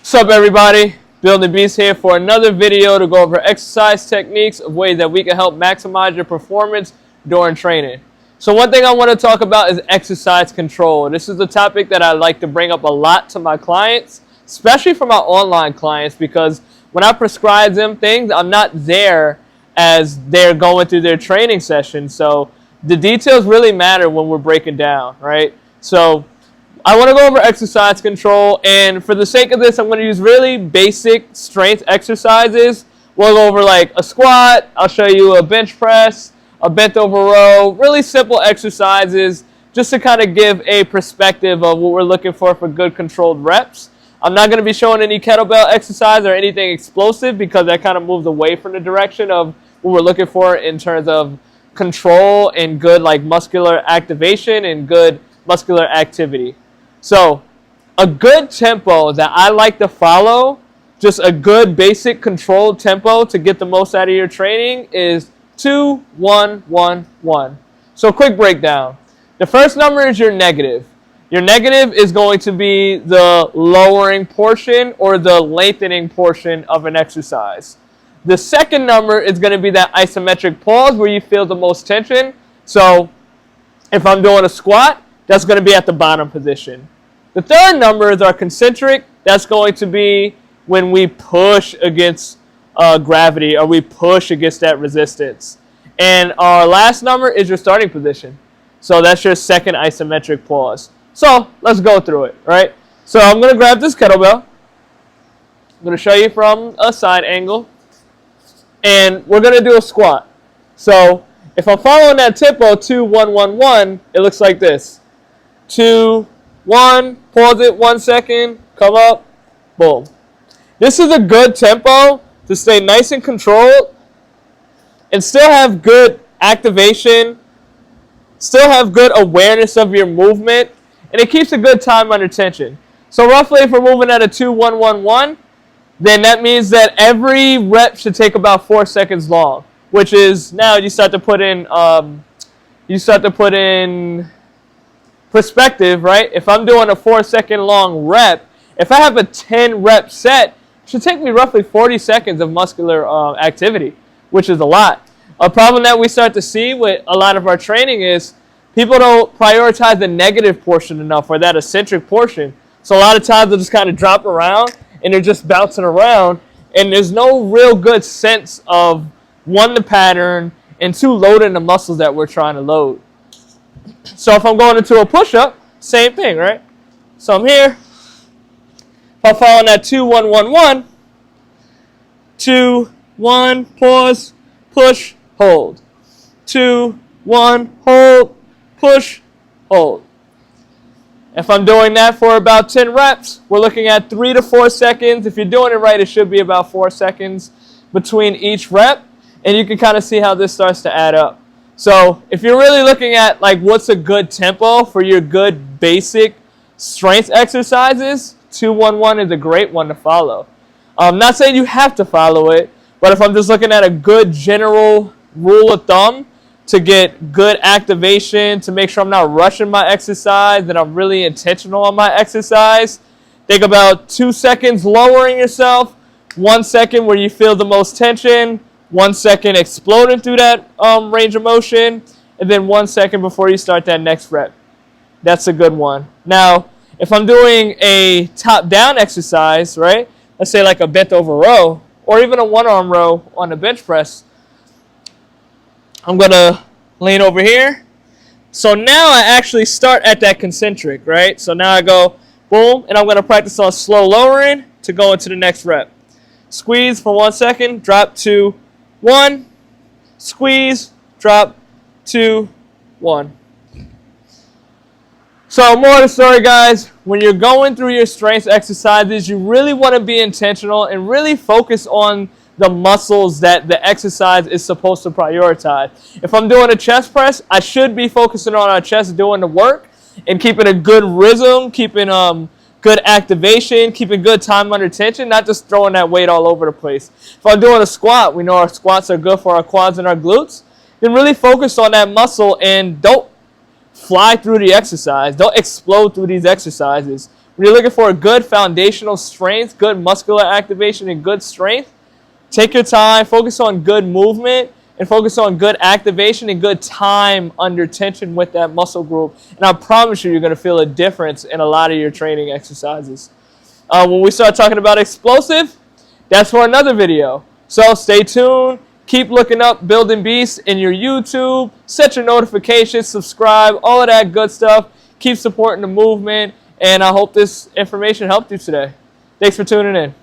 What's up, everybody? Bill the Beast here for another video to go over exercise techniques of ways that we can help maximize your performance during training. So one thing I want to talk about is exercise control. This is a topic that I like to bring up a lot to my clients, especially for my online clients, because when I prescribe them things, I'm not there as they're going through their training session. So the details really matter when we're breaking down, right? So I want to go over exercise control, and for the sake of this, I'm going to use really basic strength exercises. We'll go over like a squat, I'll show you a bench press, a bent over row, really simple exercises just to kind of give a perspective of what we're looking for good controlled reps. I'm not going to be showing any kettlebell exercise or anything explosive because that kind of moves away from the direction of what we're looking for in terms of control and good like muscular activation and good muscular activity. So a good tempo that I like to follow, just a good basic controlled tempo to get the most out of your training, is 2-1-1-1. So quick breakdown. The first number is your negative. Your negative is going to be the lowering portion or the lengthening portion of an exercise. The second number is going to be that isometric pause where you feel the most tension. So if I'm doing a squat, that's going to be at the bottom position. The third number is our concentric. That's going to be when we push against gravity or we push against that resistance. And our last number is your starting position. So that's your second isometric pause. So let's go through it, right? So I'm going to grab this kettlebell. I'm going to show you from a side angle. And we're going to do a squat. So if I'm following that tempo, 2-1-1-1, it looks like this. 2, 1, pause it 1 second, come up, boom. This is a good tempo to stay nice and controlled and still have good activation, still have good awareness of your movement, and it keeps a good time under tension. So roughly if we're moving at a 2-1-1-1, then that means that every rep should take about 4 seconds long, which is now you start to put in perspective, right? If I'm doing a 4 second long rep, if I have a 10 rep set, it should take me roughly 40 seconds of muscular activity, which is a lot. A problem that we start to see with a lot of our training is people don't prioritize the negative portion enough, or that eccentric portion. So a lot of times they'll just kind of drop around and they're just bouncing around, and there's no real good sense of, one, the pattern, and two, loading the muscles that we're trying to load. So if I'm going into a push-up, same thing, right? So I'm here. If I'm following that 2-1-1-1, 2, 1, pause, push, hold. 2, 1, hold, push, hold. If I'm doing that for about 10 reps, we're looking at 3 to 4 seconds. If you're doing it right, it should be about 4 seconds between each rep. And you can kind of see how this starts to add up. So if you're really looking at like what's a good tempo for your good basic strength exercises, 2-1-1 is a great one to follow. I'm not saying you have to follow it, but if I'm just looking at a good general rule of thumb to get good activation, to make sure I'm not rushing my exercise, that I'm really intentional on my exercise, think about 2 seconds lowering yourself, 1 second where you feel the most tension, 1 second exploding through that range of motion, and then 1 second before you start that next rep. That's a good one. Now, if I'm doing a top-down exercise, right, let's say like a bent over row, or even a one-arm row on the bench press, I'm going to lean over here. So now I actually start at that concentric, right? So now I go, boom, and I'm going to practice on slow lowering to go into the next rep. Squeeze for 1 second, drop 2, 1, squeeze, drop, 2, 1. So more of the story, guys, when you're going through your strength exercises, you really want to be intentional and really focus on the muscles that the exercise is supposed to prioritize. If I'm doing a chest press, I should be focusing on our chest doing the work and keeping a good rhythm, keeping good activation, keeping good time under tension, not just throwing that weight all over the place. If I'm doing a squat, we know our squats are good for our quads and our glutes. Then really focus on that muscle and don't fly through the exercise. Don't explode through these exercises. When you're looking for a good foundational strength, good muscular activation, and good strength, take your time, focus on good movement, and focus on good activation and good time under tension with that muscle group. And I promise you're going to feel a difference in a lot of your training exercises. When we start talking about explosive, that's for another video. So stay tuned. Keep looking up Building Beasts in your YouTube. Set your notifications, subscribe, all of that good stuff. Keep supporting the movement. And I hope this information helped you today. Thanks for tuning in.